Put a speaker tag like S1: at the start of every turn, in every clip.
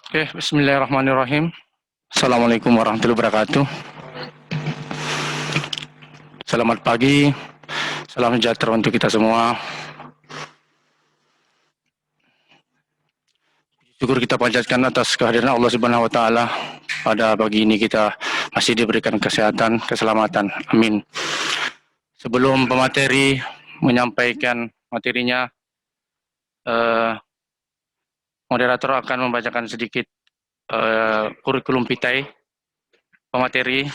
S1: Oke, bismillahirrahmanirrahim. Assalamualaikum warahmatullahi wabarakatuh. Selamat pagi, salam sejahtera untuk kita semua. Syukur kita panjatkan atas kehadiran Allah Subhanahu wa taala. Pada pagi ini kita masih diberikan kesehatan, keselamatan. Amin. Sebelum pemateri menyampaikan materinya, moderator akan membacakan sedikit kurikulum PITAI pemateri.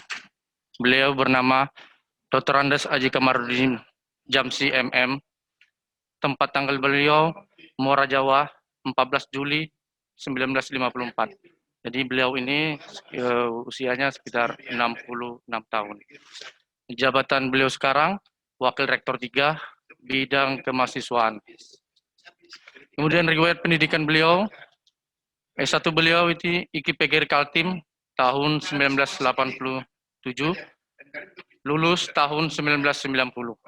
S1: Beliau bernama Dr. Andes Aji Kamarudin Jamsi MM. Tempat tanggal beliau Muara Jawa 14 Juli 1954. Jadi beliau ini usianya sekitar 66 tahun. Jabatan beliau sekarang Wakil Rektor 3 bidang kemahasiswaan. Kemudian riwayat pendidikan beliau, S1 beliau itu IKIP Kaltim tahun 1987, lulus tahun 1990.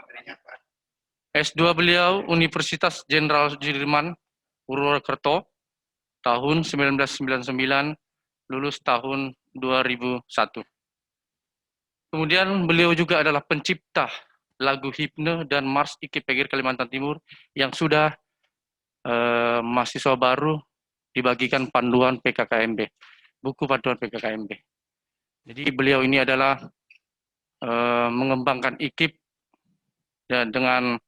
S1: S2 beliau Universitas Jenderal Sudirman Purwokerto tahun 1999, lulus tahun 2001. Kemudian beliau juga adalah pencipta lagu Hipne dan Mars IKIP Kalimantan Timur yang sudah mahasiswa baru dibagikan panduan PKKMB, buku panduan PKKMB. Jadi beliau ini adalah mengembangkan IKIP dan dengan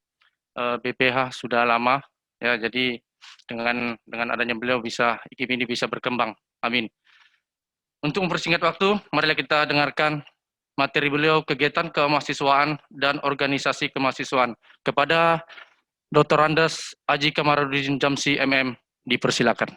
S1: BPH sudah lama ya, jadi dengan adanya beliau IKIP ini bisa berkembang. Amin. Untuk mempersingkat waktu, marilah kita dengarkan materi beliau kegiatan kemahasiswaan dan organisasi kemahasiswaan. Kepada Dr. Andes Aji Kamarudin Jamsi MM, dipersilakan.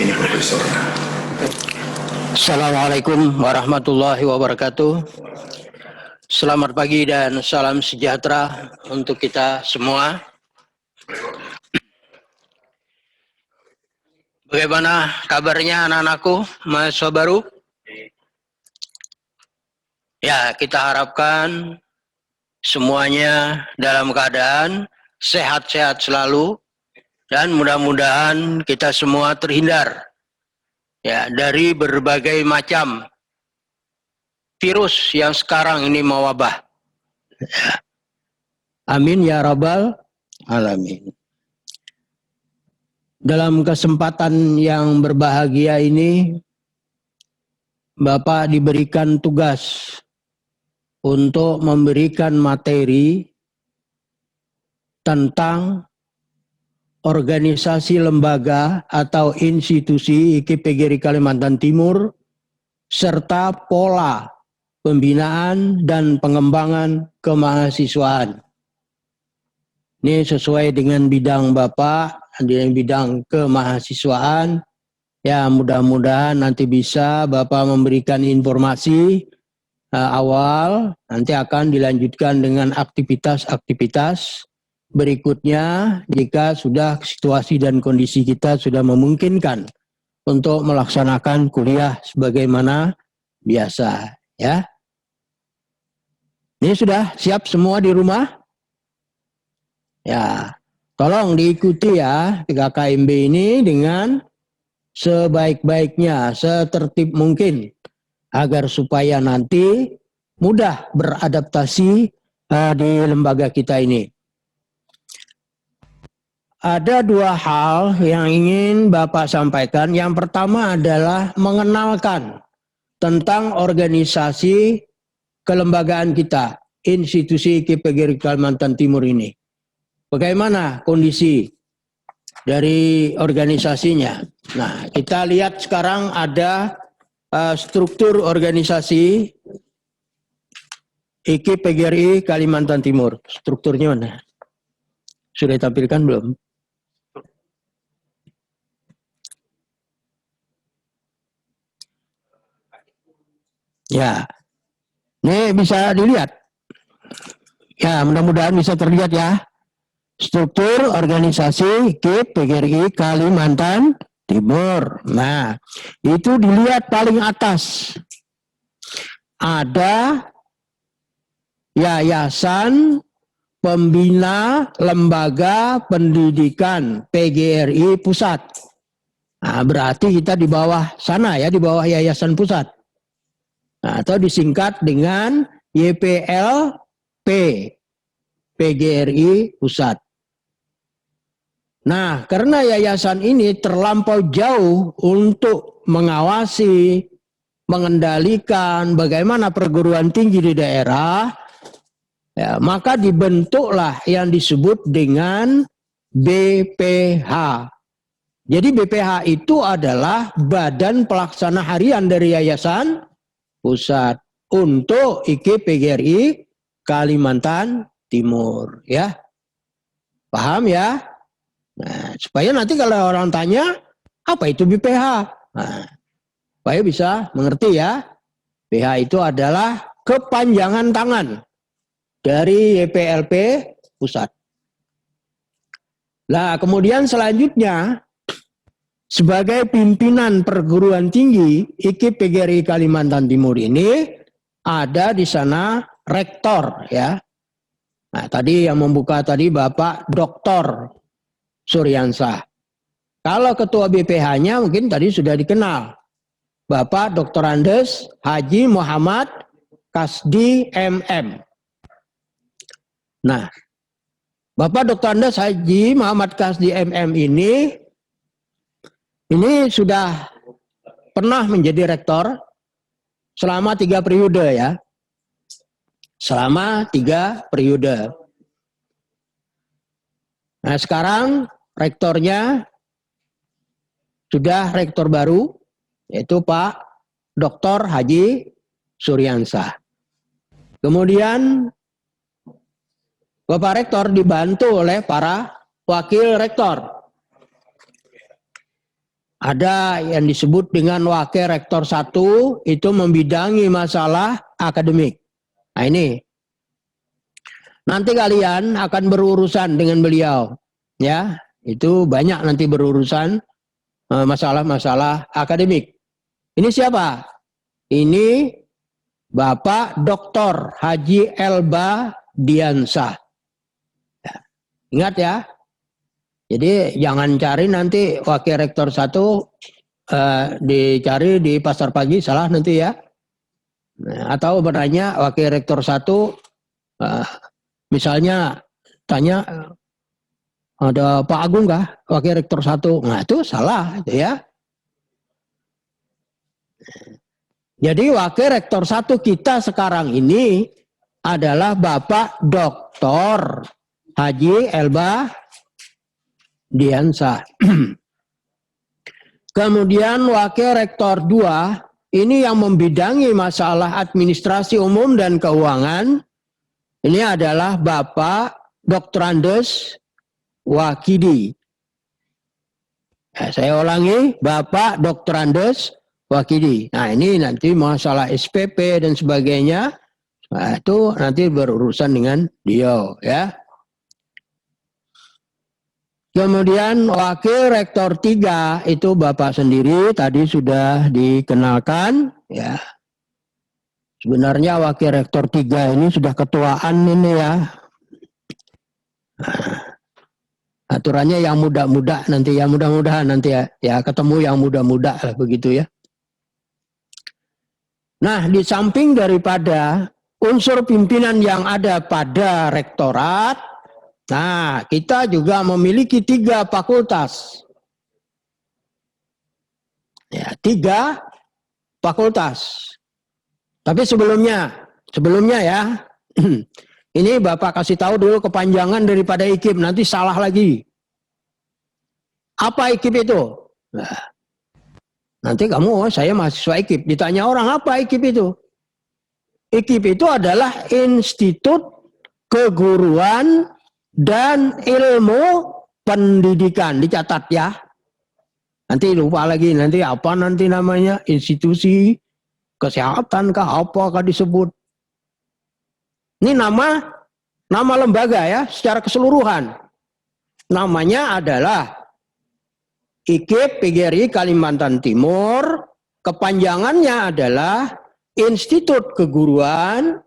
S2: ini Profesor.
S3: Assalamualaikum warahmatullahi wabarakatuh. Selamat pagi dan salam sejahtera untuk kita semua. Bagaimana kabarnya anak-anakku, mahasiswa baru? Ya, kita harapkan semuanya dalam keadaan sehat-sehat selalu dan mudah-mudahan kita semua terhindar ya dari berbagai macam virus yang sekarang ini mewabah. Ya. Amin ya rabbal alamin. Dalam kesempatan yang berbahagia ini, Bapak diberikan tugas untuk memberikan materi tentang organisasi lembaga atau institusi IKIP Kalimantan Timur, serta pola pembinaan dan pengembangan kemahasiswaan. Ini sesuai dengan bidang Bapak, di bidang kemahasiswaan. Ya, mudah-mudahan nanti bisa Bapak memberikan informasi awal, nanti akan dilanjutkan dengan aktivitas-aktivitas berikutnya jika sudah situasi dan kondisi kita sudah memungkinkan untuk melaksanakan kuliah sebagaimana biasa, ya. Ini sudah siap semua di rumah? Ya, tolong diikuti ya PKKMB ini dengan sebaik-baiknya, setertib mungkin, agar supaya nanti mudah beradaptasi di lembaga kita ini. Ada dua hal yang ingin Bapak sampaikan. Yang pertama adalah mengenalkan tentang organisasi kelembagaan kita, institusi IKIP Kalimantan Timur ini. Bagaimana kondisi dari organisasinya? Nah, kita lihat sekarang ada struktur organisasi IKIP Kalimantan Timur. Strukturnya mana? Sudah ditampilkan belum? Ya, ini bisa dilihat. Ya, mudah-mudahan bisa terlihat ya. Struktur organisasi IKIP Kalimantan Timur. Nah, itu dilihat paling atas. ada Yayasan Pembina Lembaga Pendidikan PGRI Pusat. Nah, berarti kita di bawah sana ya, di bawah Yayasan Pusat. Nah, atau disingkat dengan YPLP, PGRI Pusat. Nah, karena yayasan ini terlampau jauh untuk mengawasi, mengendalikan bagaimana perguruan tinggi di daerah, ya, maka dibentuklah yang disebut dengan BPH. Jadi BPH itu adalah Badan Pelaksana Harian dari Yayasan Pusat untuk IKIP PGRI Kalimantan Timur, ya. Paham ya? Nah, supaya nanti kalau orang tanya, apa itu BPH? Nah, supaya bisa mengerti ya. BPH itu adalah kepanjangan tangan dari YPLP Pusat. Nah, kemudian selanjutnya, sebagai pimpinan perguruan tinggi IKIP PGRI Kalimantan Timur ini, ada di sana rektor ya. Nah, tadi yang membuka tadi Bapak Dr. Suryansah. Kalau ketua BPH-nya mungkin tadi sudah dikenal. Bapak Dr. Andes Haji Muhammad Kasdi MM. Nah, Bapak Dr. Andes Haji Muhammad Kasdi MM ini sudah pernah menjadi rektor selama 3 periode ya. Selama 3 periode. Nah, sekarang rektornya sudah rektor baru, yaitu Pak Dr. Haji Suryansah. Kemudian Bapak Rektor dibantu oleh para wakil rektor. Ada yang disebut dengan wakil rektor 1, itu membidangi masalah akademik. Nah ini, nanti kalian akan berurusan dengan beliau. Ya, itu banyak nanti berurusan masalah-masalah akademik. Ini siapa? Ini Bapak Dr. Haji Elba Diansah. Ya, ingat ya. Jadi jangan cari nanti wakil rektor 1 dicari di pasar pagi, salah nanti ya. Nah, atau bertanya wakil rektor 1 misalnya tanya ada Pak Agung kah wakil rektor 1? Nah itu salah itu ya. Jadi wakil rektor 1 kita sekarang ini adalah Bapak Dr. Haji Elba Diansah. Kemudian wakil rektor 2 ini yang membidangi masalah administrasi umum dan keuangan. Ini adalah Bapak Dr. Andes Wakidi. Saya ulangi, Bapak Dr. Andes Wakidi. Nah ini nanti masalah SPP dan sebagainya, nah, itu nanti berurusan dengan dia ya. Kemudian wakil rektor 3 itu Bapak sendiri tadi sudah dikenalkan ya. Sebenarnya wakil rektor 3 ini sudah ketuaan ini ya. Nah, aturannya yang muda-muda nanti ya, mudah-mudahan nanti ya ketemu yang muda-muda lah begitu ya. Nah, di samping daripada unsur pimpinan yang ada pada rektorat, nah, kita juga memiliki 3 fakultas. Ya, 3 fakultas. Tapi sebelumnya ya, ini Bapak kasih tahu dulu kepanjangan daripada IKIP, nanti salah lagi. Apa IKIP itu? Nah, nanti kamu, saya mahasiswa IKIP, ditanya orang apa IKIP itu? IKIP itu adalah Institut Keguruan dan Ilmu Pendidikan, dicatat ya. Nanti lupa lagi, nanti apa nanti namanya, institusi kesehatan kah, apakah disebut. Ini nama lembaga ya, secara keseluruhan. Namanya adalah IKIP PGRI Kalimantan Timur, kepanjangannya adalah Institut Keguruan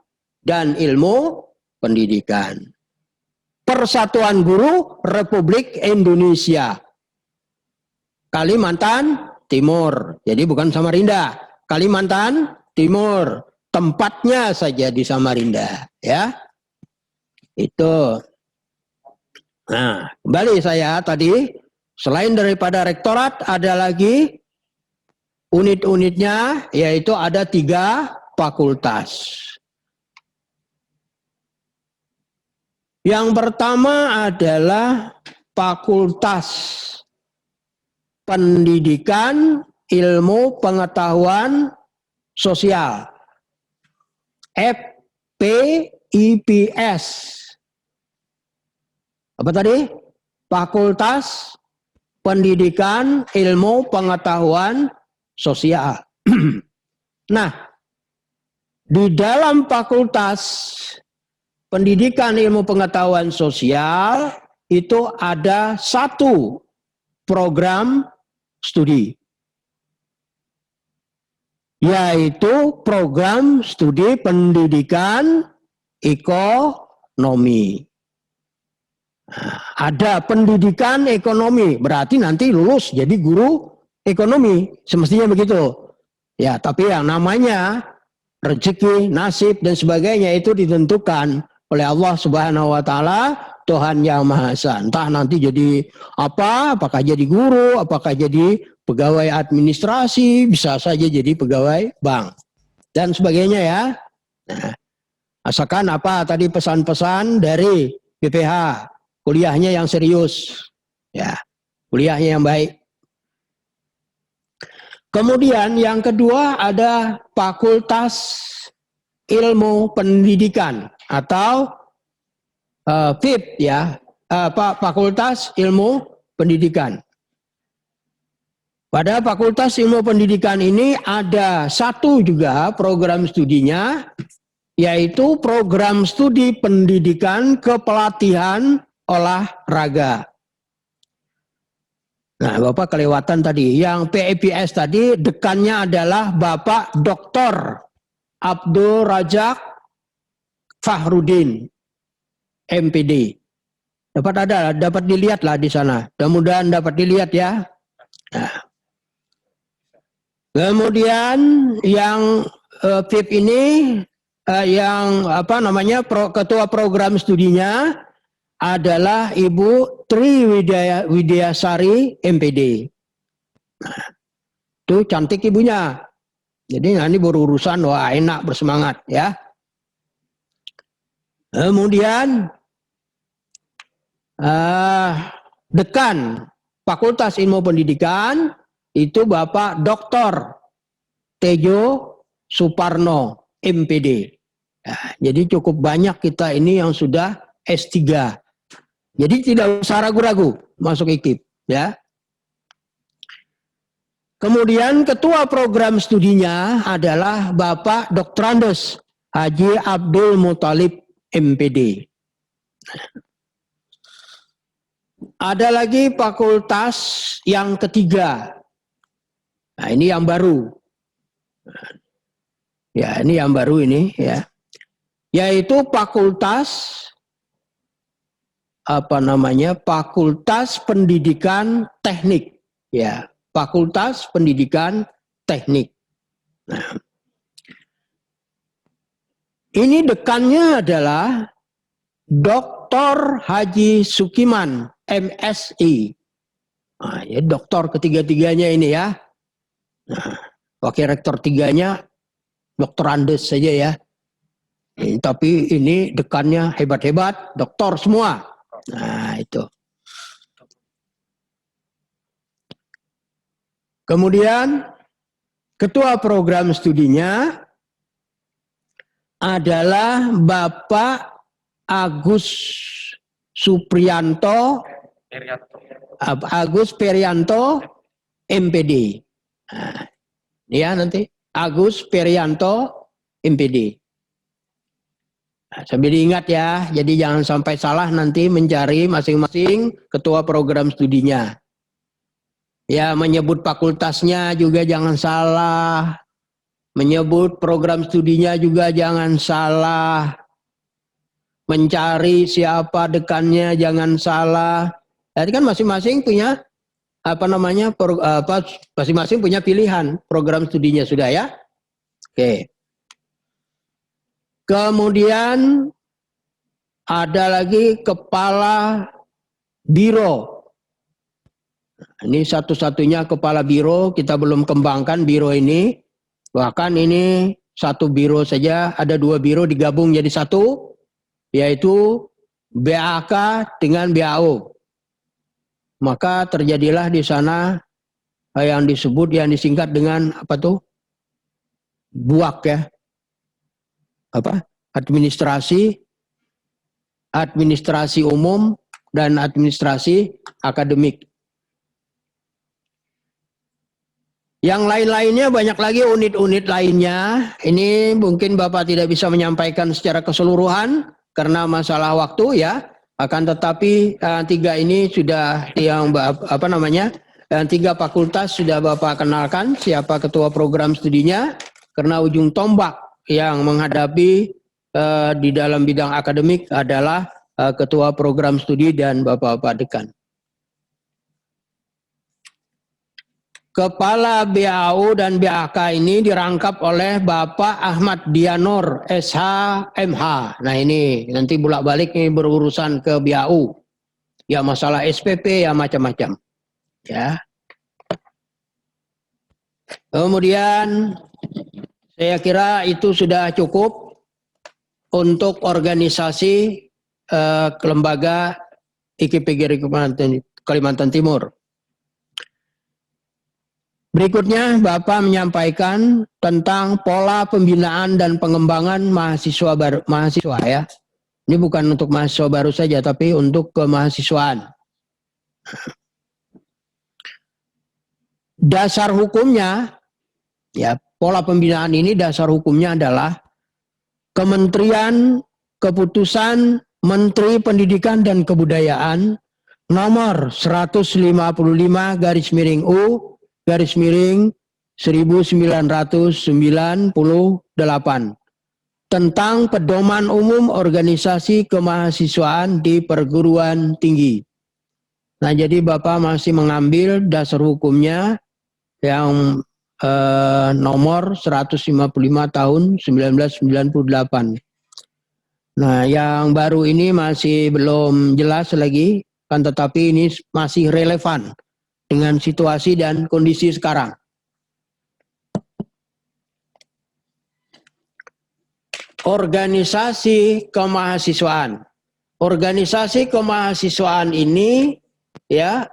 S3: dan Ilmu Pendidikan. Persatuan Guru Republik Indonesia. Kalimantan Timur. Jadi bukan Samarinda. Kalimantan Timur. Tempatnya saja di Samarinda, ya. Itu. Nah, kembali saya tadi, selain daripada rektorat, ada lagi unit-unitnya, yaitu ada 3 fakultas. Yang pertama adalah Fakultas Pendidikan Ilmu Pengetahuan Sosial. FPIPS. Apa tadi? Fakultas Pendidikan Ilmu Pengetahuan Sosial. Nah, di dalam Fakultas Pendidikan Ilmu Pengetahuan Sosial itu ada 1 program studi, yaitu program studi pendidikan ekonomi. Ada pendidikan ekonomi, berarti nanti lulus jadi guru ekonomi, semestinya begitu. Ya, tapi yang namanya rezeki, nasib dan sebagainya itu ditentukan oleh Allah Subhanahu wa taala, Tuhan Yang Maha Esa. Entah nanti jadi apa, apakah jadi guru, apakah jadi pegawai administrasi, bisa saja jadi pegawai bank dan sebagainya, ya. Nah, asalkan apa tadi pesan-pesan dari BPH, kuliahnya yang serius, ya, kuliahnya yang baik. Kemudian yang kedua ada Fakultas Ilmu Pendidikan atau FIP, ya, Fakultas Ilmu Pendidikan. Pada Fakultas Ilmu Pendidikan ini ada 1 juga program studinya, yaitu program studi pendidikan kepelatihan olahraga. Nah, Bapak kelewatan tadi, yang PIPS tadi dekannya adalah Bapak Dr. Abdul Razak Fahrudin, MPD. Dapat dilihatlah di sana. Mudah-mudahan dapat dilihat, ya. Nah. Kemudian yang FIP ini yang apa namanya ketua program studinya adalah Ibu Tri Widyasari MPD. Nah, itu cantik ibunya. Jadi ini berurusan, wah enak, bersemangat, ya. Kemudian dekan Fakultas Ilmu Pendidikan itu Bapak Dr. Tejo Suparno MPD. Nah, jadi cukup banyak kita ini yang sudah S3. Jadi tidak usah ragu-ragu masuk IKIP, ya. Kemudian ketua program studinya adalah Bapak Dr. Andes Haji Abdul Muthalib MPD. Ada lagi fakultas yang ketiga. Nah, ini yang baru. Ya, ini yang baru ini, ya. Yaitu fakultas apa namanya? Fakultas Pendidikan Teknik, ya. Fakultas Pendidikan Teknik. Nah, ini dekannya adalah Dr. Haji Sukiman, MSI. Nah, ya, doktor ketiga-tiganya ini, ya. Nah, wakil rektor 3-nya Dr. Andes saja, ya. Tapi ini dekannya hebat-hebat, doktor semua. Nah, itu. Kemudian ketua program studinya adalah Bapak Agus Supriyanto, Agus Perianto MPD. Nah, ya nanti Agus Perianto MPD. Nah, sambil diingat, ya, jadi jangan sampai salah nanti mencari masing-masing ketua program studinya. Ya, menyebut fakultasnya juga jangan salah. Menyebut program studinya juga jangan salah. Mencari siapa dekannya jangan salah. Jadi kan masing-masing punya masing-masing punya pilihan program studinya sudah ya. Oke. Kemudian ada lagi kepala biro. Ini satu-satunya kepala biro, kita belum kembangkan biro ini. Bahkan ini satu biro saja, ada 2 biro digabung jadi satu, yaitu BAK dengan BAO. Maka terjadilah di sana yang disingkat dengan apa tuh? BUAK ya. Apa? Administrasi umum dan administrasi akademik. Yang lain-lainnya banyak lagi unit-unit lainnya. Ini mungkin Bapak tidak bisa menyampaikan secara keseluruhan karena masalah waktu ya. Akan tetapi 3 ini sudah yang 3 fakultas sudah Bapak kenalkan siapa ketua program studinya. Karena ujung tombak yang menghadapi di dalam bidang akademik adalah ketua program studi dan Bapak-Bapak dekan. Kepala BAU dan BAK ini dirangkap oleh Bapak Ahmad Dianor, SH, MH. Nah ini nanti bolak-balik nih berurusan ke BAU. Ya masalah SPP ya macam-macam. Ya. Kemudian saya kira itu sudah cukup untuk organisasi lembaga IKPGRI Kalimantan Timur. Berikutnya Bapak menyampaikan tentang pola pembinaan dan pengembangan mahasiswa ya. Ini bukan untuk mahasiswa baru saja tapi untuk kemahasiswaan. Dasar hukumnya ya, pola pembinaan ini dasar hukumnya adalah Kementerian Keputusan Menteri Pendidikan dan Kebudayaan nomor 150/U/1998 tentang pedoman umum organisasi kemahasiswaan di perguruan tinggi. Nah, jadi Bapak masih mengambil dasar hukumnya yang nomor 155 tahun 1998. Nah, yang baru ini masih belum jelas lagi, kan tetapi ini masih relevan dengan situasi dan kondisi sekarang. Organisasi kemahasiswaan. Organisasi kemahasiswaan ini ya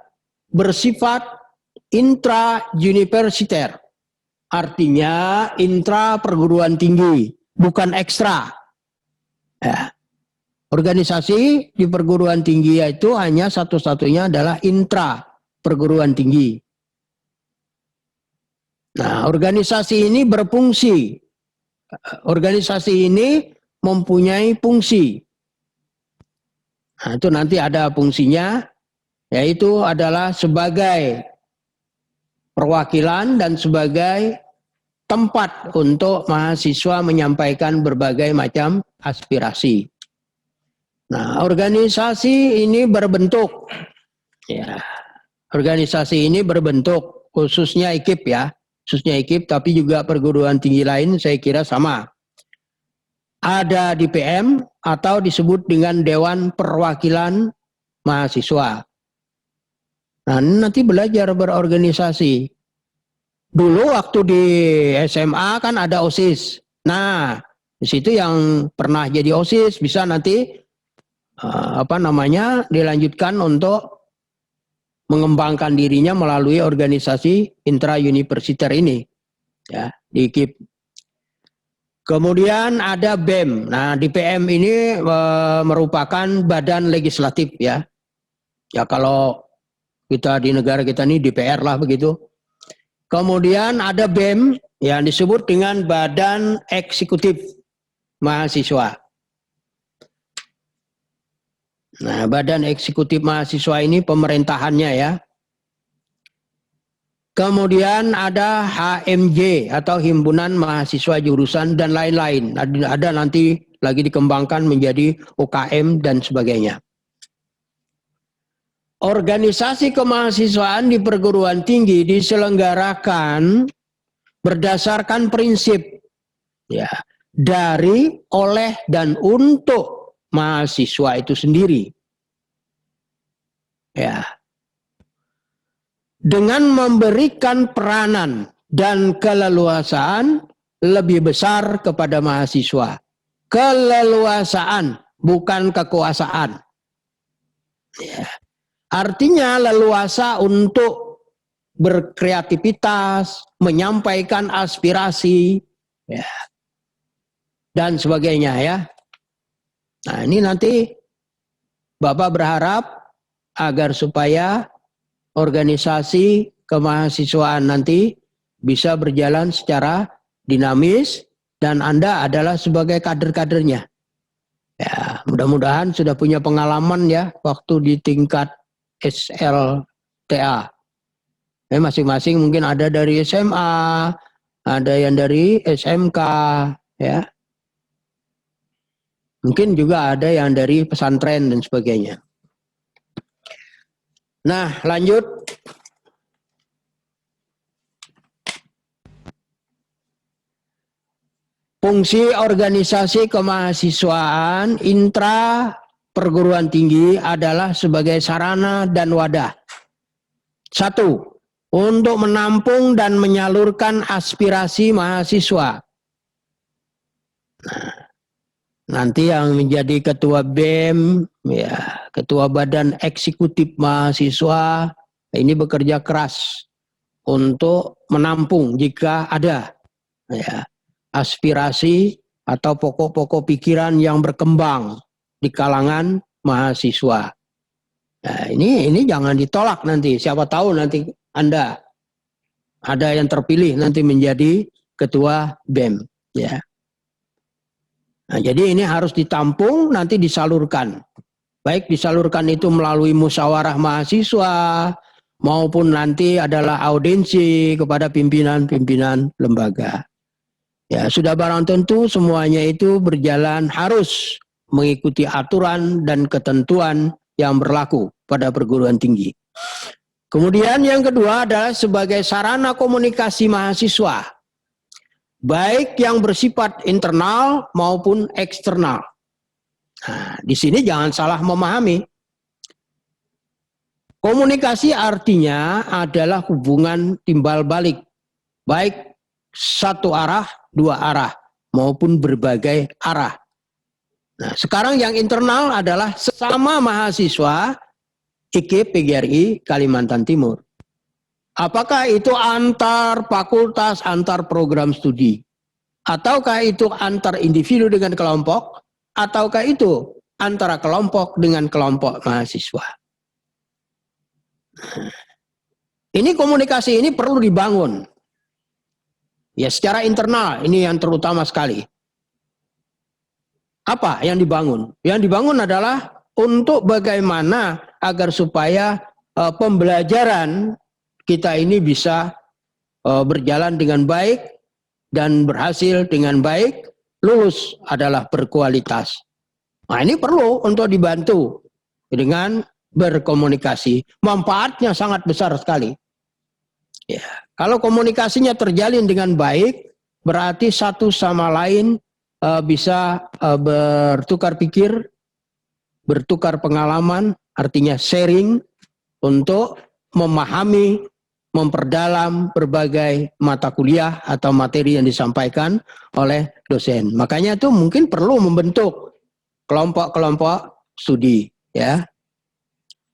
S3: bersifat intra-universiter. Artinya intra perguruan tinggi, bukan ekstra. Ya. Organisasi di perguruan tinggi itu hanya satu-satunya adalah intra perguruan tinggi. Nah, organisasi ini berfungsi. Organisasi ini mempunyai fungsi. Nah, itu nanti ada fungsinya, yaitu adalah sebagai perwakilan dan sebagai tempat untuk mahasiswa menyampaikan berbagai macam aspirasi. Nah, organisasi ini berbentuk, ya, organisasi ini berbentuk khususnya IKIP ya, khususnya IKIP, tapi juga perguruan tinggi lain saya kira sama. Ada di PM atau disebut dengan Dewan Perwakilan Mahasiswa. Nah, nanti belajar berorganisasi. Dulu waktu di SMA kan ada OSIS. Nah, di situ yang pernah jadi OSIS bisa nanti dilanjutkan untuk mengembangkan dirinya melalui organisasi intra-universiter ini, ya, di IKIP. Kemudian ada BEM. Nah, di PM ini merupakan badan legislatif ya. Ya kalau kita di negara kita ini DPR lah begitu. Kemudian ada BEM yang disebut dengan Badan Eksekutif Mahasiswa. Nah, Badan Eksekutif Mahasiswa ini pemerintahannya ya. Kemudian ada HMJ atau Himpunan Mahasiswa Jurusan dan lain-lain. Ada nanti lagi dikembangkan menjadi UKM dan sebagainya. Organisasi kemahasiswaan di perguruan tinggi diselenggarakan berdasarkan prinsip ya, dari, oleh, dan untuk mahasiswa itu sendiri. Ya. Dengan memberikan peranan dan keleluasaan lebih besar kepada mahasiswa. Keleluasaan, bukan kekuasaan. Ya. Artinya leluasa untuk berkreativitas, menyampaikan aspirasi, ya, dan sebagainya ya. Nah ini nanti Bapak berharap agar supaya organisasi kemahasiswaan nanti bisa berjalan secara dinamis dan Anda adalah sebagai kader-kadernya. Ya, mudah-mudahan sudah punya pengalaman ya waktu di tingkat SLTA. Masing-masing mungkin ada dari SMA, ada yang dari SMK, ya. Mungkin juga ada yang dari pesantren dan sebagainya. Nah, lanjut. Fungsi organisasi kemahasiswaan intra perguruan tinggi adalah sebagai sarana dan wadah. 1. Untuk menampung dan menyalurkan aspirasi mahasiswa. Nah, nanti yang menjadi ketua BEM, ya, ketua Badan Eksekutif Mahasiswa, ini bekerja keras untuk menampung jika ada ya, aspirasi atau pokok-pokok pikiran yang berkembang di kalangan mahasiswa. Nah, ini jangan ditolak nanti. Siapa tahu nanti Anda ada yang terpilih nanti menjadi ketua BEM, ya. Nah, jadi ini harus ditampung nanti disalurkan. Baik disalurkan itu melalui musyawarah mahasiswa maupun nanti adalah audiensi kepada pimpinan-pimpinan lembaga. Ya, sudah barang tentu semuanya itu berjalan harus mengikuti aturan dan ketentuan yang berlaku pada perguruan tinggi. Kemudian yang kedua adalah sebagai sarana komunikasi mahasiswa, baik yang bersifat internal maupun eksternal. Nah, di sini jangan salah memahami. Komunikasi artinya adalah hubungan timbal balik, baik satu arah, dua arah, maupun berbagai arah. Nah, sekarang yang internal adalah sesama mahasiswa IKIP PGRI Kalimantan Timur. Apakah itu antar fakultas, antar program studi? Ataukah itu antar individu dengan kelompok? Ataukah itu antara kelompok dengan kelompok mahasiswa? Ini komunikasi ini perlu dibangun. Ya, secara internal ini yang terutama sekali. Apa yang dibangun? Yang dibangun adalah untuk bagaimana agar supaya pembelajaran kita ini bisa berjalan dengan baik dan berhasil dengan baik, lulus adalah berkualitas. Nah, ini perlu untuk dibantu dengan berkomunikasi. Manfaatnya sangat besar sekali. Ya, kalau komunikasinya terjalin dengan baik, berarti satu sama lain bisa bertukar pikir, bertukar pengalaman, artinya sharing untuk memahami, memperdalam berbagai mata kuliah atau materi yang disampaikan oleh dosen. Makanya itu mungkin perlu membentuk kelompok-kelompok studi, ya,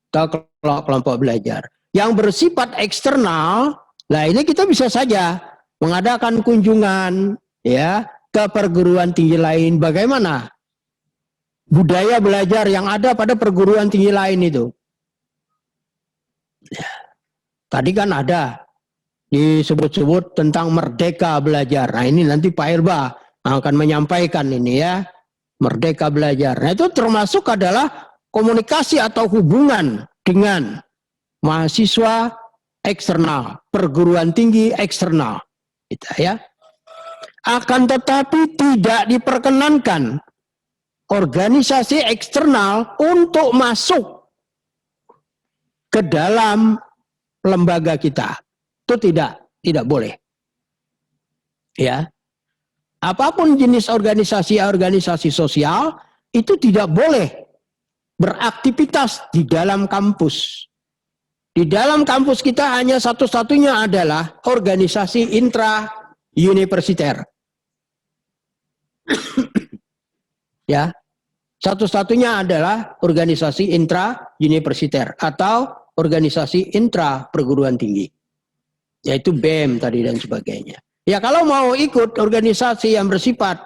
S3: atau kelompok belajar. Yang bersifat eksternal, nah ini kita bisa saja mengadakan kunjungan, ya, ke perguruan tinggi lain. Bagaimana budaya belajar yang ada pada perguruan tinggi lain itu? Ya. Tadi kan ada disebut-sebut tentang merdeka belajar. Nah ini nanti Pak Irba akan menyampaikan ini ya, merdeka belajar. Nah itu termasuk adalah komunikasi atau hubungan dengan mahasiswa eksternal, perguruan tinggi eksternal, gitu ya. Akan tetapi tidak diperkenankan organisasi eksternal untuk masuk ke dalam lembaga kita. Itu tidak boleh. Ya. Apapun jenis organisasi sosial itu tidak boleh beraktivitas di dalam kampus. Di dalam kampus kita hanya satu-satunya adalah organisasi intra-universiter. Ya, satu-satunya adalah organisasi intra-universiter atau organisasi intra perguruan tinggi, yaitu BEM tadi dan sebagainya. Ya kalau mau ikut organisasi yang bersifat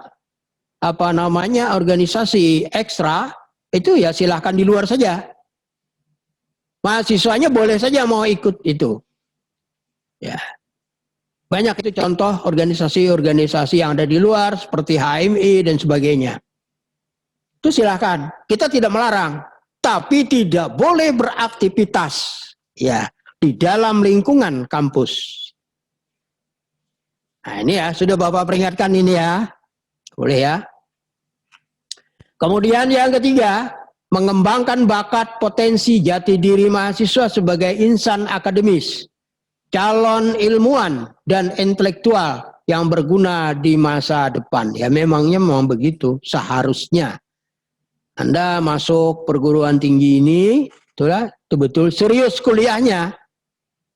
S3: organisasi ekstra, itu ya silahkan di luar saja. Mahasiswanya boleh saja mau ikut itu. Ya. Banyak itu contoh organisasi-organisasi yang ada di luar seperti HMI dan sebagainya. Itu silahkan. Kita tidak melarang, tapi tidak boleh beraktivitas ya di dalam lingkungan kampus. Nah ini ya, sudah Bapak peringatkan ini ya. Boleh ya. Kemudian yang ketiga, mengembangkan bakat potensi jati diri mahasiswa sebagai insan akademis, calon ilmuwan dan intelektual yang berguna di masa depan. Ya memang begitu, seharusnya. Anda masuk perguruan tinggi ini, betul-betul serius kuliahnya,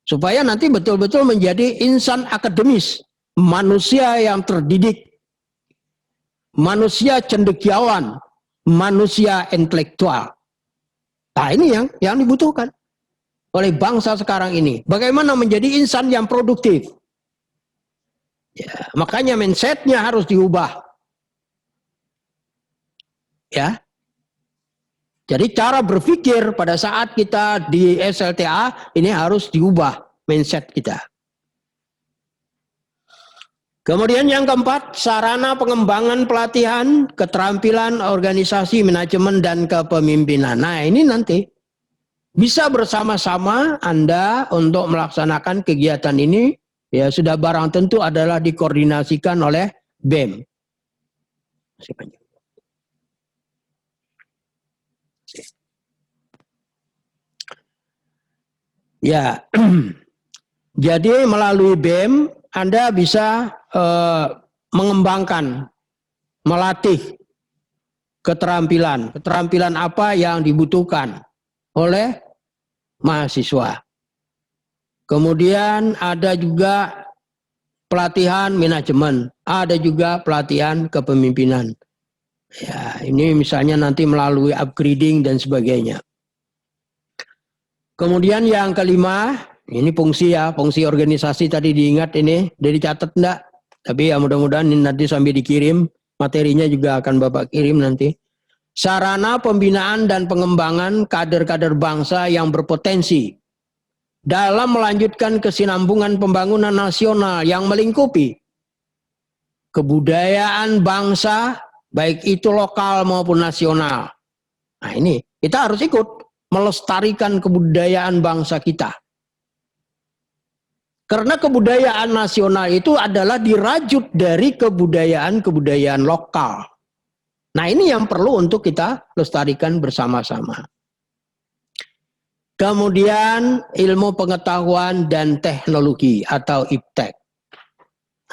S3: supaya nanti betul-betul menjadi insan akademis. Manusia yang terdidik, manusia cendekiawan, manusia intelektual. Nah ini yang dibutuhkan oleh bangsa sekarang ini. Bagaimana menjadi insan yang produktif. Ya, makanya mindsetnya harus diubah. Ya. Jadi cara berpikir pada saat kita di SLTA ini harus diubah mindset kita. Kemudian yang keempat, sarana pengembangan pelatihan, keterampilan organisasi, manajemen, dan kepemimpinan. Nah ini nanti bisa bersama-sama Anda untuk melaksanakan kegiatan ini, ya sudah barang tentu adalah dikoordinasikan oleh BEM. Ya, jadi melalui BEM Anda bisa mengembangkan, melatih keterampilan apa yang dibutuhkan oleh mahasiswa. Kemudian ada juga pelatihan manajemen, ada juga pelatihan kepemimpinan. Ya, ini misalnya nanti melalui upgrading dan sebagainya. Kemudian yang kelima, ini fungsi organisasi tadi diingat ini, udah dicatat enggak? Tapi ya mudah-mudahan nanti sambil dikirim, materinya juga akan Bapak kirim nanti. Sarana pembinaan dan pengembangan kader-kader bangsa yang berpotensi dalam melanjutkan kesinambungan pembangunan nasional yang melingkupi kebudayaan bangsa, baik itu lokal maupun nasional. Nah ini, kita harus ikut melestarikan kebudayaan bangsa kita. Karena kebudayaan nasional itu adalah dirajut dari kebudayaan lokal. Nah ini yang perlu untuk kita lestarikan bersama-sama. Kemudian ilmu pengetahuan dan teknologi atau IPTEK.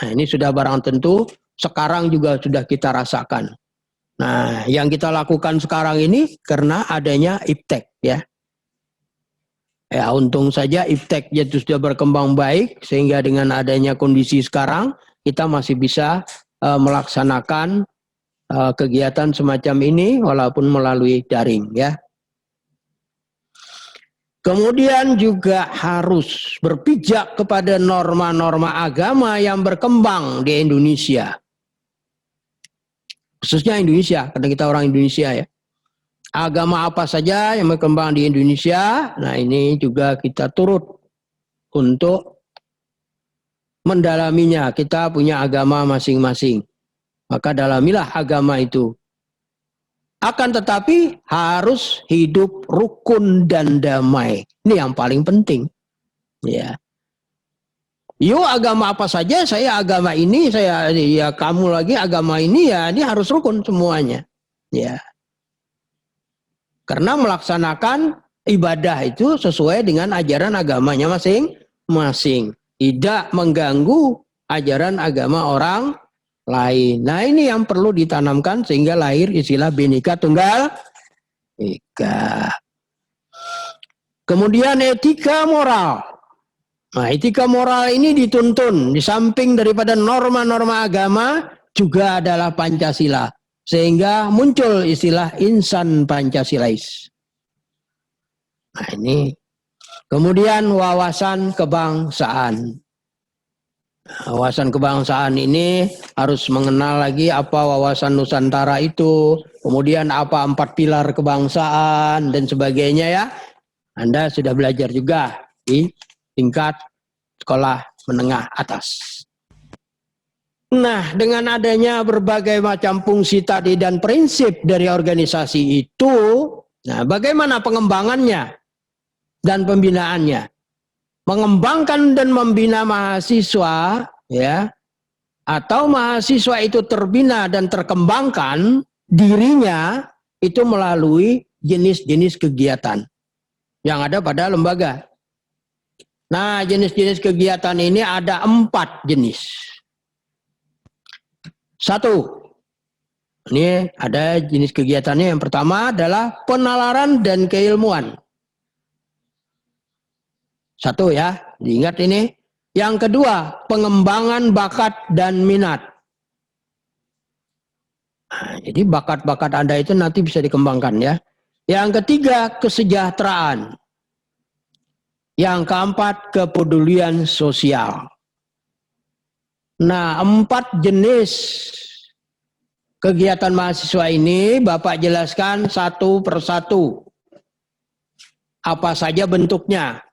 S3: Nah ini sudah barang tentu, sekarang juga sudah kita rasakan. Nah yang kita lakukan sekarang ini karena adanya IPTEK ya. Ya untung saja IPTEK itu sudah berkembang baik sehingga dengan adanya kondisi sekarang kita masih bisa melaksanakan kegiatan semacam ini walaupun melalui daring ya. Kemudian juga harus berpijak kepada norma-norma agama yang berkembang di Indonesia. Khususnya Indonesia, karena kita orang Indonesia ya. Agama apa saja yang berkembang di Indonesia, nah ini juga kita turut untuk mendalaminya. Kita punya agama masing-masing. Maka dalamilah agama itu. Akan tetapi harus hidup rukun dan damai. Ini yang paling penting. Ya. Yuk agama apa saja, saya agama ini, saya ya kamu lagi agama ini, ya ini harus rukun semuanya. Ya. Karena melaksanakan ibadah itu sesuai dengan ajaran agamanya masing-masing. Tidak mengganggu ajaran agama orang lain. Nah ini yang perlu ditanamkan sehingga lahir istilah Bhinneka Tunggal Ika. Kemudian etika moral. Nah, etika moral ini dituntun di samping daripada norma-norma agama juga adalah Pancasila. Sehingga muncul istilah insan Pancasilais. Nah, ini. Kemudian wawasan kebangsaan. Wawasan kebangsaan ini harus mengenal lagi apa wawasan Nusantara itu, kemudian apa 4 pilar kebangsaan dan sebagainya ya. Anda sudah belajar juga di tingkat sekolah menengah atas. Nah, dengan adanya berbagai macam fungsi tadi dan prinsip dari organisasi itu, nah bagaimana pengembangannya dan pembinaannya? Mengembangkan dan membina mahasiswa, ya, atau mahasiswa itu terbina dan terkembangkan dirinya itu melalui jenis-jenis kegiatan yang ada pada lembaga. Nah, jenis-jenis kegiatan ini ada 4 jenis. 1, ini ada jenis kegiatannya. Yang pertama adalah penalaran dan keilmuan. 1 ya, diingat ini. Yang kedua, pengembangan bakat dan minat. Nah, jadi bakat-bakat Anda itu nanti bisa dikembangkan ya. Yang ketiga, kesejahteraan. Yang keempat, kepedulian sosial. Nah, 4 jenis kegiatan mahasiswa ini Bapak jelaskan satu persatu. Apa saja bentuknya.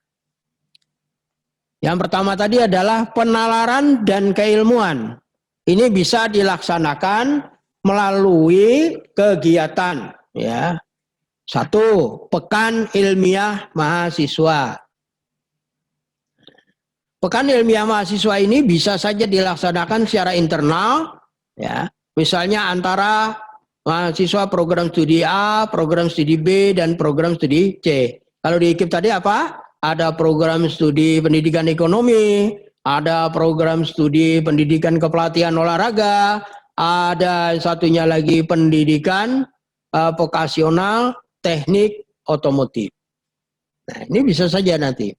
S3: Yang pertama tadi adalah penalaran dan keilmuan. Ini bisa dilaksanakan melalui kegiatan. Ya. 1, pekan ilmiah mahasiswa. Pekan ilmiah mahasiswa ini bisa saja dilaksanakan secara internal, ya. Misalnya antara mahasiswa program studi A, program studi B, dan program studi C. Kalau di IKIP tadi apa? Ada program studi pendidikan ekonomi, ada program studi pendidikan kepelatihan olahraga, ada satunya lagi pendidikan vokasional teknik otomotif. Nah, ini bisa saja nanti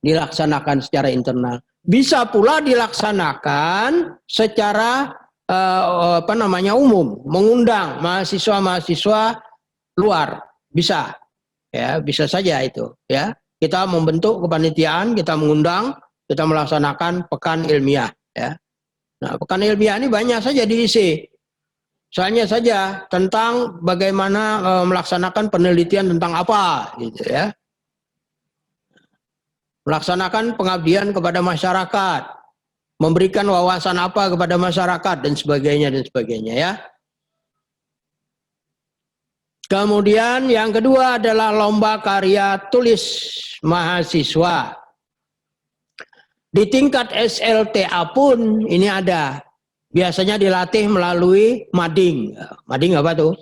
S3: dilaksanakan secara internal. Bisa pula dilaksanakan secara umum, mengundang mahasiswa-mahasiswa luar. Bisa. Ya, bisa saja itu, ya. Kita membentuk kepanitiaan, kita mengundang, kita melaksanakan pekan ilmiah, ya. Nah, pekan ilmiah ini banyak saja diisi. Misalnya saja tentang bagaimana melaksanakan penelitian tentang apa, gitu ya. Melaksanakan pengabdian kepada masyarakat, memberikan wawasan apa kepada masyarakat dan sebagainya ya. Kemudian yang kedua adalah lomba karya tulis mahasiswa. Di tingkat SLTA pun ini ada. Biasanya dilatih melalui mading. Mading apa tuh?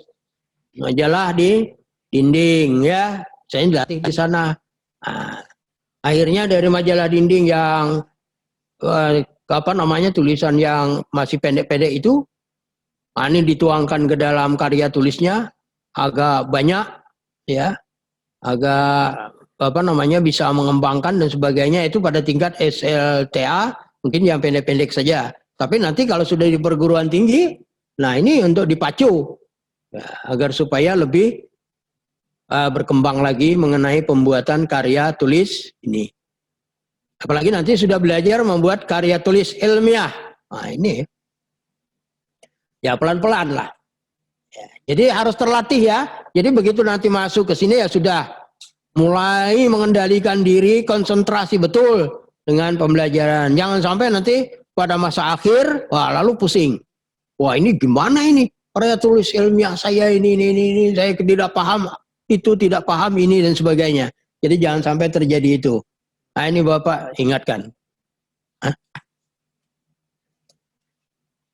S3: Majalah di dinding ya. Saya dilatih di sana. Nah, akhirnya dari majalah dinding yang tulisan yang masih pendek-pendek itu, ini dituangkan ke dalam karya tulisnya agak banyak ya, agak bisa mengembangkan dan sebagainya. Itu pada tingkat SLTA mungkin yang pendek-pendek saja. Tapi nanti kalau sudah di perguruan tinggi, nah ini untuk dipacu ya, agar supaya lebih berkembang lagi mengenai pembuatan karya tulis ini. Apalagi nanti sudah belajar membuat karya tulis ilmiah. Nah ini ya pelan-pelan lah. Ya, jadi harus terlatih ya. Jadi begitu nanti masuk ke sini ya sudah mulai mengendalikan diri, konsentrasi betul dengan pembelajaran. Jangan sampai nanti pada masa akhir, wah lalu pusing. Wah ini gimana ini? Karya tulis ilmiah saya ini, saya tidak paham. Itu tidak paham ini dan sebagainya. Jadi jangan sampai terjadi itu. Nah, ini Bapak ingatkan. Hah?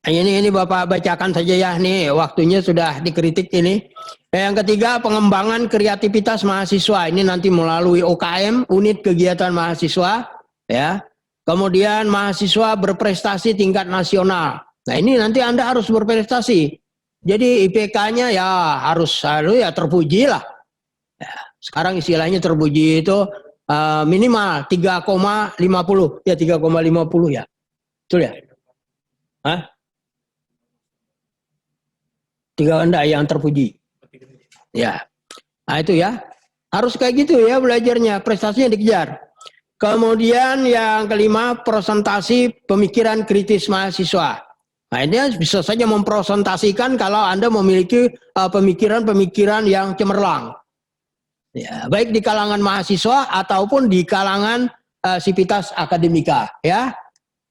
S3: Ini Bapak bacakan saja ya, nih waktunya sudah dikritik ini. Yang ketiga, pengembangan kreativitas mahasiswa. Ini nanti melalui UKM, unit kegiatan mahasiswa, ya. Kemudian mahasiswa berprestasi tingkat nasional. Nah, ini nanti Anda harus berprestasi. Jadi IPK-nya ya harus ya terpuji lah. Ya, sekarang istilahnya terpuji itu minimal 3,50. Ya 3,50 ya. Betul ya? Hah? 3 enggak yang terpuji. Ya. Nah, itu ya. Harus kayak gitu ya belajarnya, prestasinya dikejar. Kemudian yang kelima, presentasi pemikiran kritis mahasiswa. Nah, ini bisa saja mempresentasikan kalau Anda memiliki pemikiran-pemikiran yang cemerlang. Ya, baik di kalangan mahasiswa ataupun di kalangan sivitas akademika, ya.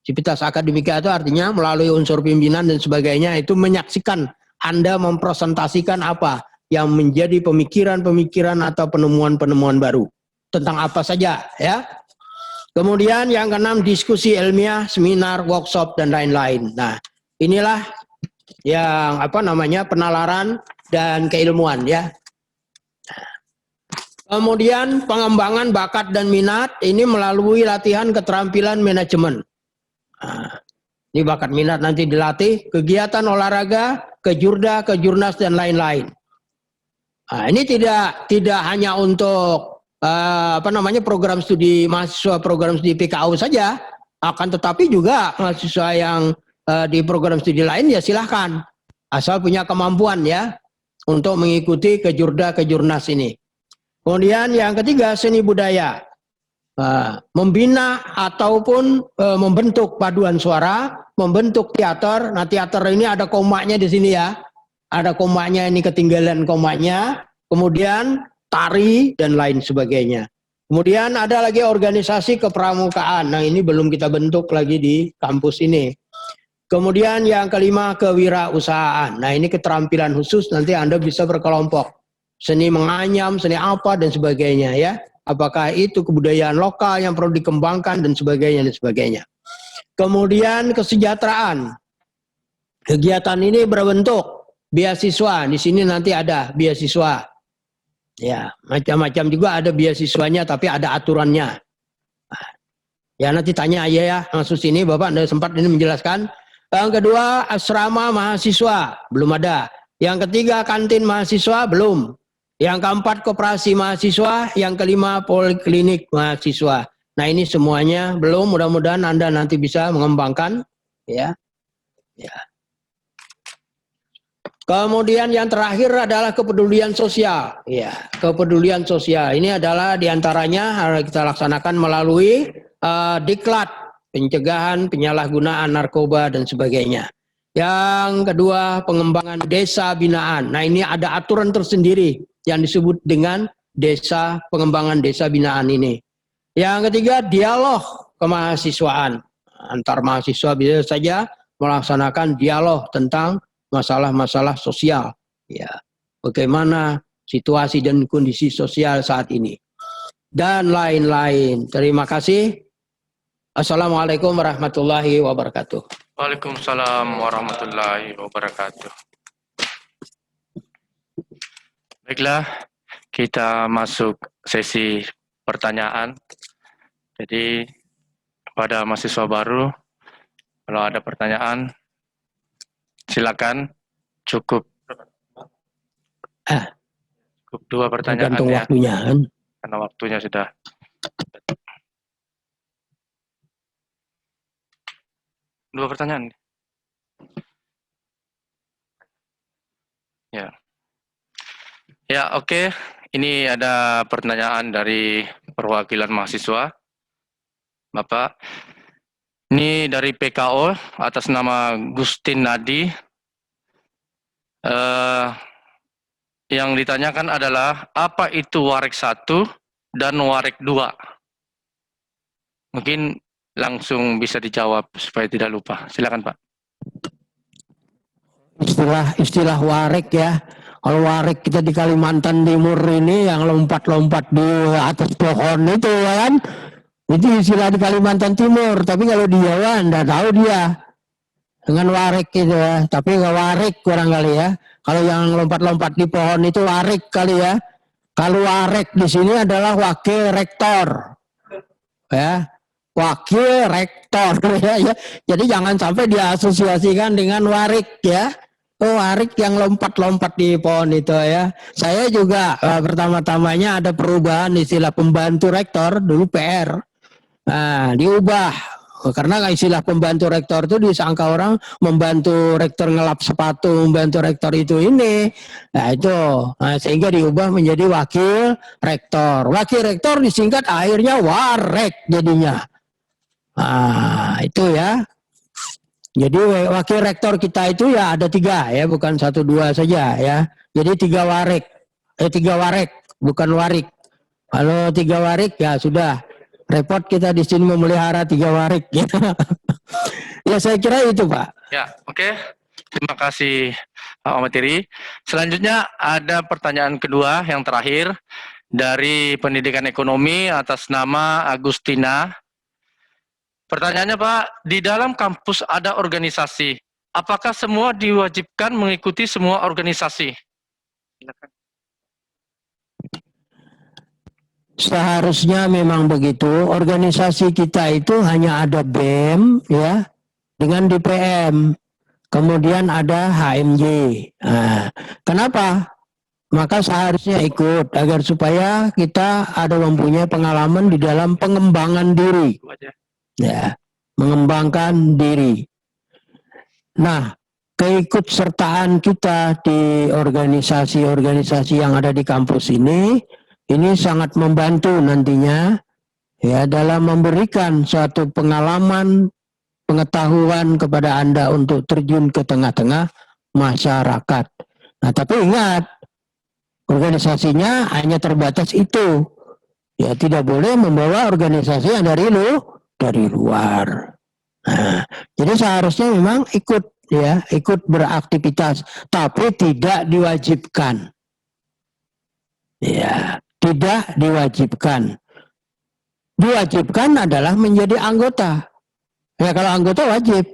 S3: Sivitas akademika itu artinya melalui unsur pimpinan dan sebagainya itu menyaksikan Anda mempresentasikan apa yang menjadi pemikiran-pemikiran atau penemuan-penemuan baru tentang apa saja, ya. Kemudian yang keenam, diskusi ilmiah, seminar, workshop dan lain-lain. Nah, inilah yang penalaran dan keilmuan, ya. Kemudian pengembangan bakat dan minat ini melalui latihan keterampilan manajemen. Nah, ini bakat minat nanti dilatih, kegiatan olahraga, kejurda, kejurnas dan lain-lain. Nah, ini tidak hanya untuk program studi mahasiswa program studi PKU saja, akan tetapi juga mahasiswa yang di program studi lain ya silahkan, asal punya kemampuan ya untuk mengikuti kejurda kejurnas ini. Kemudian yang ketiga, seni budaya, membina ataupun membentuk paduan suara, membentuk teater. Nah, teater ini ada komanya di sini ya, ada komanya, ini ketinggalan komanya. Kemudian tari dan lain sebagainya. Kemudian ada lagi organisasi kepramukaan. Nah, ini belum kita bentuk lagi di kampus ini. Kemudian yang kelima, kewirausahaan. Nah, ini keterampilan khusus, nanti Anda bisa berkelompok. Seni menganyam, seni apa dan sebagainya ya. Apakah itu kebudayaan lokal yang perlu dikembangkan dan sebagainya dan sebagainya. Kemudian kesejahteraan. Kegiatan ini berbentuk beasiswa. Di sini nanti ada beasiswa. Ya, macam-macam juga ada beasiswanya, tapi ada aturannya. Ya, nanti tanya aja ya, langsung sini Bapak Anda sempat ini menjelaskan. Yang kedua, asrama mahasiswa, belum ada. Yang ketiga, kantin mahasiswa, belum. Yang keempat, koperasi mahasiswa. Yang kelima, poliklinik mahasiswa. Nah, ini semuanya belum, mudah-mudahan Anda nanti bisa mengembangkan. Ya. Ya. Kemudian yang terakhir adalah kepedulian sosial. Ya, kepedulian sosial ini adalah diantaranya kita laksanakan melalui diklat, pencegahan penyalahgunaan narkoba dan sebagainya. Yang kedua, pengembangan desa binaan. Nah, ini ada aturan tersendiri yang disebut dengan pengembangan desa binaan ini. Yang ketiga, dialog kemahasiswaan. Antar mahasiswa bisa saja melaksanakan dialog tentang masalah-masalah sosial, ya, bagaimana situasi dan kondisi sosial saat ini, dan lain-lain. Terima kasih. Assalamualaikum warahmatullahi wabarakatuh.
S1: Waalaikumsalam warahmatullahi wabarakatuh. Baiklah, kita masuk sesi pertanyaan. Jadi pada mahasiswa baru, kalau ada pertanyaan, silakan. Cukup 2 pertanyaan
S3: tergantung
S1: ya,
S3: waktunya kan.
S1: karena waktunya sudah. Dua pertanyaan. Ya. Ya, oke. Ini ada pertanyaan dari perwakilan mahasiswa. Bapak, ini dari PKO atas nama Gustin Nadi. Yang ditanyakan adalah apa itu Warek 1 dan Warek 2? Mungkin langsung bisa dijawab supaya tidak lupa. Silakan Pak.
S3: Istilah warek ya. Kalau warek kita di Kalimantan Timur ini yang lompat-lompat di atas pohon itu kan, Itu istilah di Kalimantan Timur, tapi kalau di Jawa enggak tahu dia. Dengan warik gitu ya, tapi nggak warik kurang kali ya. Kalau yang lompat-lompat di pohon itu warik kali ya. Kalau warik di sini adalah wakil rektor, ya, wakil rektor ya. Jadi jangan sampai diasosiasikan dengan warik ya. Oh, warik yang lompat-lompat di pohon itu ya. Saya juga pertama-tamanya ada perubahan istilah pembantu rektor, dulu PR. Nah, diubah. Karena istilah pembantu rektor itu disangka orang membantu rektor ngelap sepatu, membantu rektor itu ini. Nah itu, sehingga diubah menjadi wakil rektor. Wakil rektor disingkat akhirnya warek jadinya. Nah itu ya. Jadi wakil rektor kita itu ya ada 3 ya, bukan 1 2 saja ya. Jadi 3 warek, 3 warek, bukan warik. Kalau 3 warik ya sudah. Repot kita di sini memelihara 3 warik. Ya saya kira itu Pak.
S1: Ya, oke. Terima kasih Pak Materi. Selanjutnya ada pertanyaan kedua yang terakhir dari Pendidikan Ekonomi atas nama Agustina. Pertanyaannya Pak, di dalam kampus ada organisasi. Apakah semua diwajibkan mengikuti semua organisasi? Silakan.
S3: Seharusnya memang begitu. Organisasi kita itu hanya ada BEM ya dengan DPM. Kemudian ada HMJ. Nah, kenapa? Maka seharusnya ikut agar supaya kita ada mempunyai pengalaman di dalam pengembangan diri. Ya, mengembangkan diri. Nah, keikutsertaan kita di organisasi-organisasi yang ada di kampus ini sangat membantu nantinya ya dalam memberikan suatu pengalaman, pengetahuan kepada Anda untuk terjun ke tengah-tengah masyarakat. Nah, tapi ingat, organisasinya hanya terbatas itu. Ya, tidak boleh membawa organisasi yang dari luar. Nah, jadi seharusnya memang ikut beraktivitas, tapi tidak diwajibkan. Ya, tidak diwajibkan. Diwajibkan adalah menjadi anggota. Ya, kalau anggota wajib.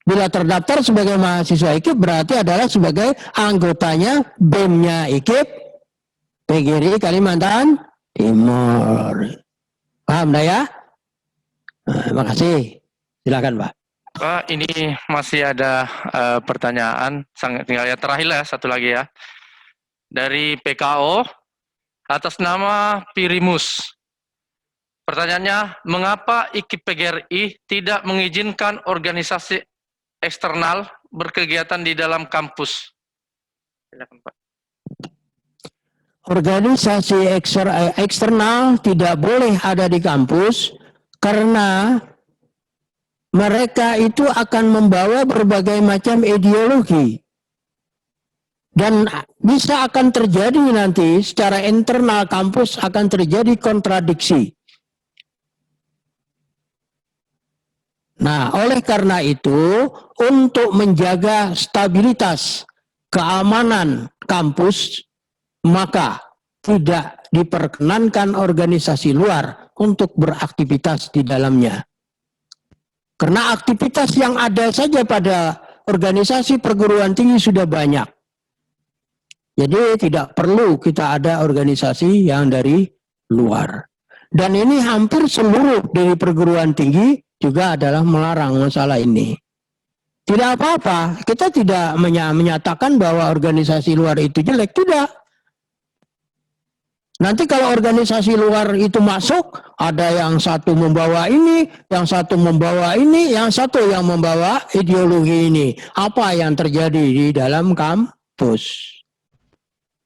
S3: Bila terdaftar sebagai mahasiswa IKIP berarti adalah sebagai anggotanya BEM-nya IKIP PGRI Kalimantan Timur. Paham dah ya? Terima kasih. Silakan Pak.
S1: Pak, ini masih ada pertanyaan, tinggal ya terakhir lah, satu lagi ya. Dari PKO, atas nama Pirimus. Pertanyaannya, mengapa IKIP PGRI tidak mengizinkan organisasi eksternal berkegiatan di dalam kampus? Silakan Pak.
S3: Organisasi eksternal tidak boleh ada di kampus karena mereka itu akan membawa berbagai macam ideologi. Dan bisa akan terjadi nanti secara internal kampus akan terjadi kontradiksi. Nah, oleh karena itu, untuk menjaga stabilitas keamanan kampus, maka tidak diperkenankan organisasi luar untuk beraktivitas di dalamnya. Karena aktivitas yang ada saja pada organisasi perguruan tinggi sudah banyak. Jadi tidak perlu kita ada organisasi yang dari luar. Dan ini hampir seluruh dari perguruan tinggi juga adalah melarang masalah ini. Tidak apa-apa, kita tidak menyatakan bahwa organisasi luar itu jelek, tidak. Nanti kalau organisasi luar itu masuk, ada yang satu membawa ini, yang satu membawa ini, yang satu yang membawa ideologi ini. Apa yang terjadi di dalam kampus?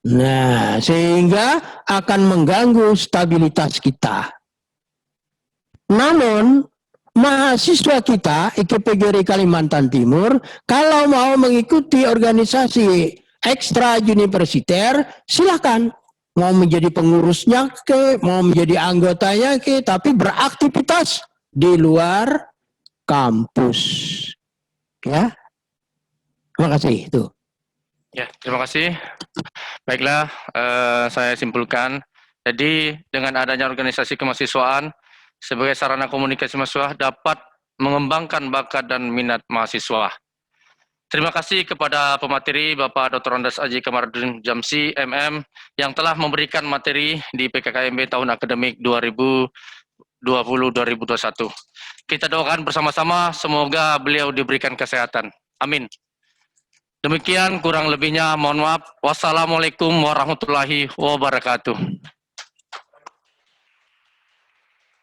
S3: Nah, sehingga akan mengganggu stabilitas kita. Namun, mahasiswa kita, IKIP PGRI Kalimantan Timur, kalau mau mengikuti organisasi ekstra universiter, silakan. Mau menjadi pengurusnya mau menjadi anggotanya tapi beraktivitas di luar kampus. Ya. Terima kasih itu.
S1: Ya, terima kasih. Baiklah, saya simpulkan. Jadi dengan adanya organisasi kemahasiswaan, sebagai sarana komunikasi mahasiswa dapat mengembangkan bakat dan minat mahasiswa. Terima kasih kepada pemateri Bapak Dr. Andes Aji Kamarudin Jamsi, MM, yang telah memberikan materi di PKKMB tahun akademik 2020-2021. Kita doakan bersama-sama semoga beliau diberikan kesehatan. Amin. Demikian kurang lebihnya mohon maaf. Wassalamualaikum warahmatullahi wabarakatuh.